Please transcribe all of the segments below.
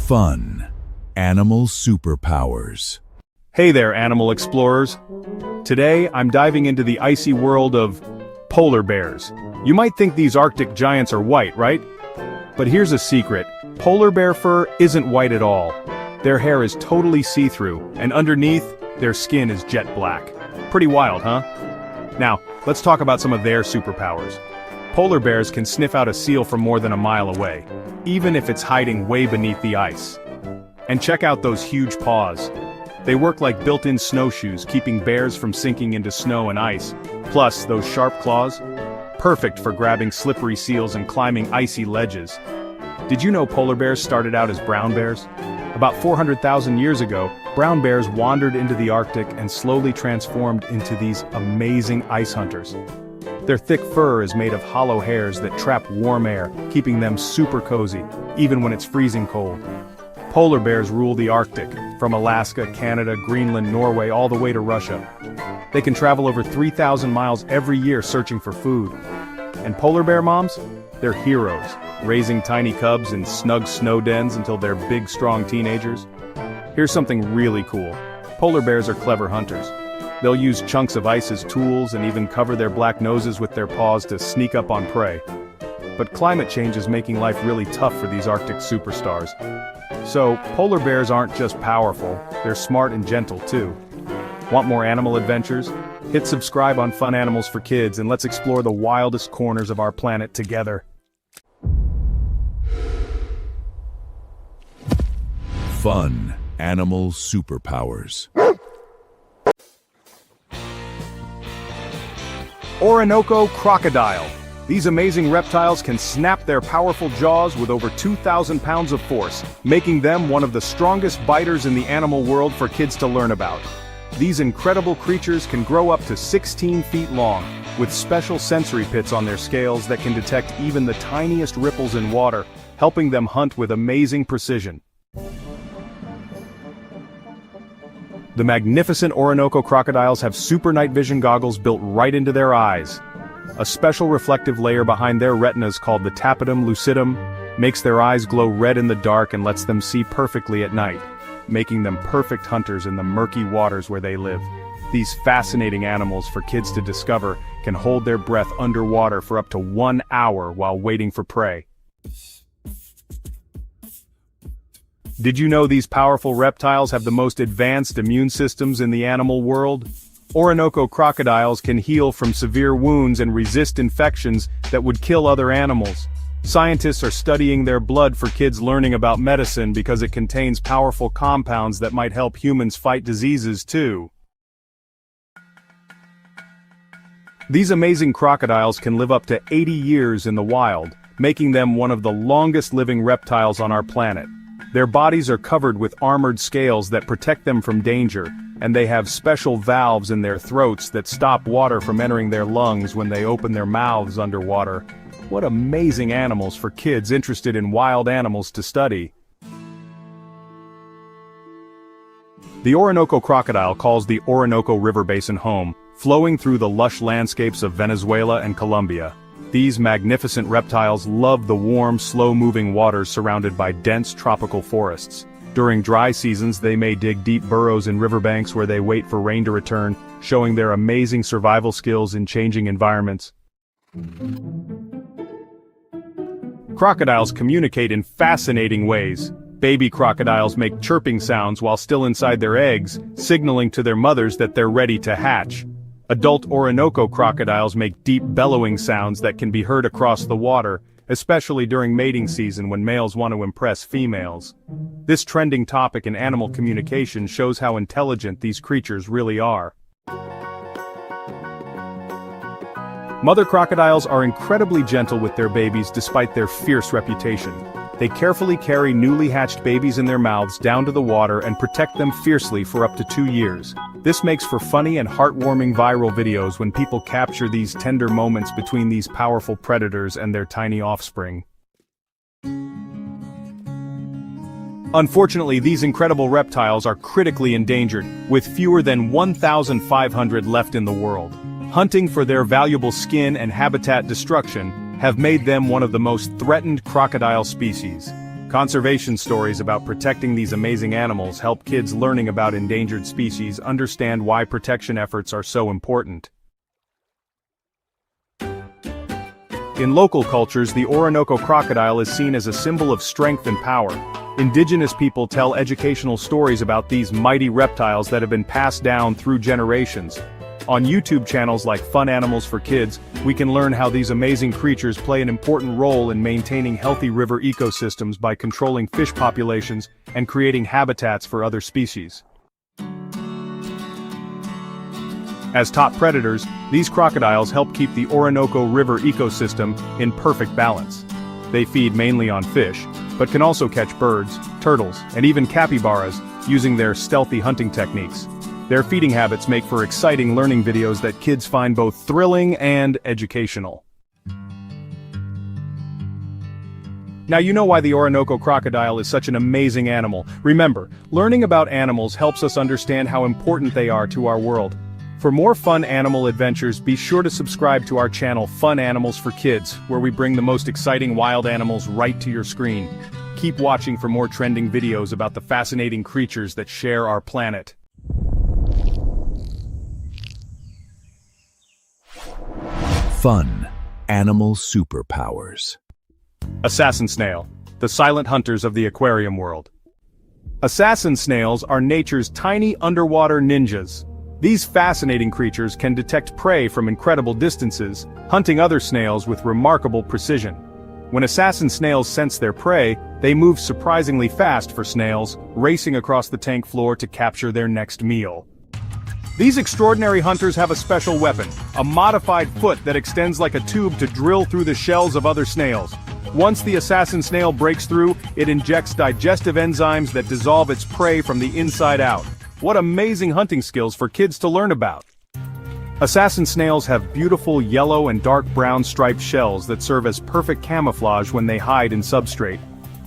Fun. Animal superpowers. Hey there, animal explorers. Today, I'm diving into the icy world of polar bears. You might think these Arctic giants are white, right? But here's a secret. Polar bear fur isn't white at all. Their hair is totally see-through, and underneath, their skin is jet black. Pretty wild, huh? Now, let's talk about some of their superpowers. Polar bears can sniff out a seal from more than a mile away, even if it's hiding way beneath the ice. And check out those huge paws. They work like built-in snowshoes, keeping bears from sinking into snow and ice. Plus, those sharp claws? Perfect for grabbing slippery seals and climbing icy ledges. Did you know polar bears started out as brown bears? About 400,000 years ago, brown bears wandered into the Arctic and slowly transformed into these amazing ice hunters. Their thick fur is made of hollow hairs that trap warm air, keeping them super cozy, even when it's freezing cold. Polar bears rule the Arctic, from Alaska, Canada, Greenland, Norway, all the way to Russia. They can travel over 3,000 miles every year searching for food. And polar bear moms? They're heroes, raising tiny cubs in snug snow dens until they're big, strong teenagers. Here's something really cool. Polar bears are clever hunters. They'll use chunks of ice as tools and even cover their black noses with their paws to sneak up on prey. But climate change is making life really tough for these Arctic superstars. So, polar bears aren't just powerful, they're smart and gentle too. Want more animal adventures? Hit subscribe on Fun Animals for Kids and let's explore the wildest corners of our planet together. Fun. Animal superpowers. Orinoco crocodile. These amazing reptiles can snap their powerful jaws with over 2,000 pounds of force, making them one of the strongest biters in the animal world for kids to learn about. These incredible creatures can grow up to 16 feet long, with special sensory pits on their scales that can detect even the tiniest ripples in water, helping them hunt with amazing precision. The magnificent Orinoco crocodiles have super night vision goggles built right into their eyes. A special reflective layer behind their retinas called the tapetum lucidum makes their eyes glow red in the dark and lets them see perfectly at night, making them perfect hunters in the murky waters where they live. These fascinating animals for kids to discover can hold their breath underwater for up to 1 hour while waiting for prey. Did you know these powerful reptiles have the most advanced immune systems in the animal world? Orinoco crocodiles can heal from severe wounds and resist infections that would kill other animals. Scientists are studying their blood for kids learning about medicine because it contains powerful compounds that might help humans fight diseases too. These amazing crocodiles can live up to 80 years in the wild, making them one of the longest living reptiles on our planet. Their bodies are covered with armored scales that protect them from danger, and they have special valves in their throats that stop water from entering their lungs when they open their mouths underwater. What amazing animals for kids interested in wild animals to study. The Orinoco crocodile calls the Orinoco River Basin home, flowing through the lush landscapes of Venezuela and Colombia. These magnificent reptiles love the warm, slow-moving waters surrounded by dense tropical forests. During dry seasons, they may dig deep burrows in riverbanks where they wait for rain to return, showing their amazing survival skills in changing environments. Crocodiles communicate in fascinating ways. Baby crocodiles make chirping sounds while still inside their eggs, signaling to their mothers that they're ready to hatch. Adult Orinoco crocodiles make deep bellowing sounds that can be heard across the water, especially during mating season when males want to impress females. This trending topic in animal communication shows how intelligent these creatures really are. Mother crocodiles are incredibly gentle with their babies despite their fierce reputation. They carefully carry newly hatched babies in their mouths down to the water and protect them fiercely for up to 2 years. This makes for funny and heartwarming viral videos when people capture these tender moments between these powerful predators and their tiny offspring. Unfortunately, these incredible reptiles are critically endangered, with fewer than 1,500 left in the world. Hunting for their valuable skin and habitat destruction have made them one of the most threatened crocodile species. Conservation stories about protecting these amazing animals help kids learning about endangered species understand why protection efforts are so important. In local cultures, the Orinoco crocodile is seen as a symbol of strength and power. Indigenous people tell educational stories about these mighty reptiles that have been passed down through generations. On YouTube channels like Fun Animals for Kids, we can learn how these amazing creatures play an important role in maintaining healthy river ecosystems by controlling fish populations and creating habitats for other species. As top predators, these crocodiles help keep the Orinoco River ecosystem in perfect balance. They feed mainly on fish, but can also catch birds, turtles, and even capybaras, using their stealthy hunting techniques. Their feeding habits make for exciting learning videos that kids find both thrilling and educational. Now you know why the Orinoco crocodile is such an amazing animal. Remember, learning about animals helps us understand how important they are to our world. For more fun animal adventures, be sure to subscribe to our channel Fun Animals for Kids, where we bring the most exciting wild animals right to your screen. Keep watching for more trending videos about the fascinating creatures that share our planet. Fun animal superpowers. Assassin snail, the silent hunters of the aquarium world. Assassin snails are nature's tiny underwater ninjas. These fascinating creatures can detect prey from incredible distances, hunting other snails with remarkable precision. When assassin snails sense their prey, they move surprisingly fast for snails, racing across the tank floor to capture their next meal. These extraordinary hunters have a special weapon, a modified foot that extends like a tube to drill through the shells of other snails. Once the assassin snail breaks through, it injects digestive enzymes that dissolve its prey from the inside out. What amazing hunting skills for kids to learn about! Assassin snails have beautiful yellow and dark brown striped shells that serve as perfect camouflage when they hide in substrate.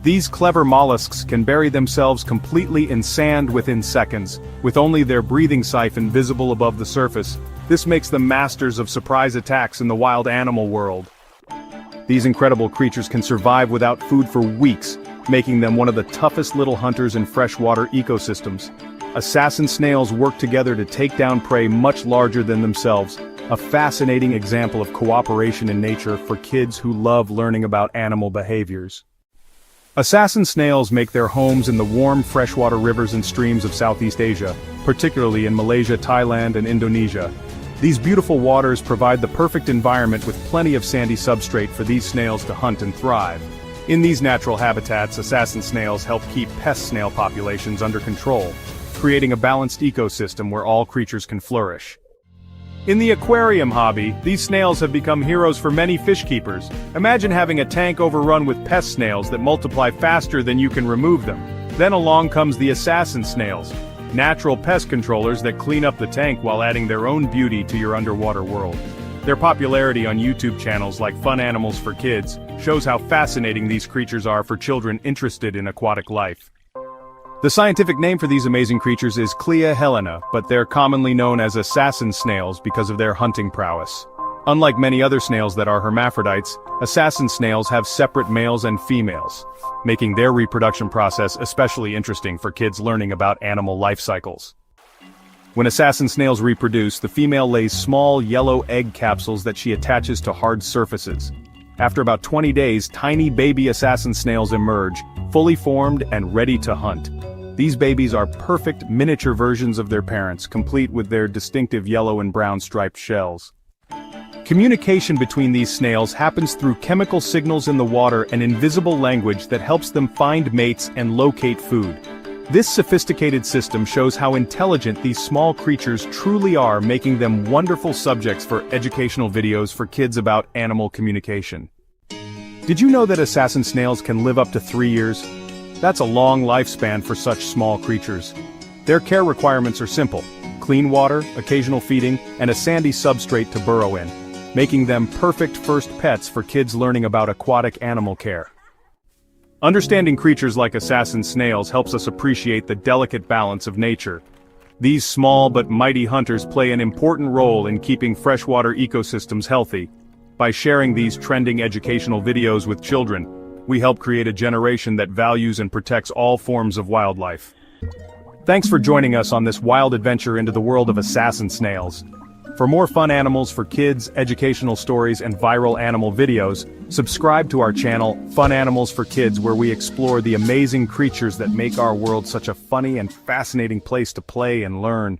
These clever mollusks can bury themselves completely in sand within seconds, with only their breathing siphon visible above the surface. This makes them masters of surprise attacks in the wild animal world. These incredible creatures can survive without food for weeks, making them one of the toughest little hunters in freshwater ecosystems. Assassin snails work together to take down prey much larger than themselves, a fascinating example of cooperation in nature for kids who love learning about animal behaviors. Assassin snails make their homes in the warm freshwater rivers and streams of Southeast Asia, particularly in Malaysia, Thailand, and Indonesia. These beautiful waters provide the perfect environment with plenty of sandy substrate for these snails to hunt and thrive. In these natural habitats, assassin snails help keep pest snail populations under control, creating a balanced ecosystem where all creatures can flourish. In the aquarium hobby, these snails have become heroes for many fish keepers. Imagine having a tank overrun with pest snails that multiply faster than you can remove them. Then along comes the assassin snails, natural pest controllers that clean up the tank while adding their own beauty to your underwater world. Their popularity on YouTube channels like Fun Animals for Kids shows how fascinating these creatures are for children interested in aquatic life. The scientific name for these amazing creatures is Clea helena, but they're commonly known as assassin snails because of their hunting prowess. Unlike many other snails that are hermaphrodites, assassin snails have separate males and females, making their reproduction process especially interesting for kids learning about animal life cycles. When assassin snails reproduce, the female lays small yellow egg capsules that she attaches to hard surfaces. After about 20 days, tiny baby assassin snails emerge, fully formed and ready to hunt. These babies are perfect miniature versions of their parents, complete with their distinctive yellow and brown striped shells. Communication between these snails happens through chemical signals in the water and invisible language that helps them find mates and locate food. This sophisticated system shows how intelligent these small creatures truly are, making them wonderful subjects for educational videos for kids about animal communication. Did you know that assassin snails can live up to 3 years? That's a long lifespan for such small creatures. Their care requirements are simple: clean water, occasional feeding, and a sandy substrate to burrow in, making them perfect first pets for kids learning about aquatic animal care. Understanding creatures like assassin snails helps us appreciate the delicate balance of nature. These small but mighty hunters play an important role in keeping freshwater ecosystems healthy. By sharing these trending educational videos with children, we help create a generation that values and protects all forms of wildlife. Thanks for joining us on this wild adventure into the world of assassin snails. For more fun animals for kids, educational stories, and viral animal videos, subscribe to our channel, Fun Animals for Kids, where we explore the amazing creatures that make our world such a funny and fascinating place to play and learn.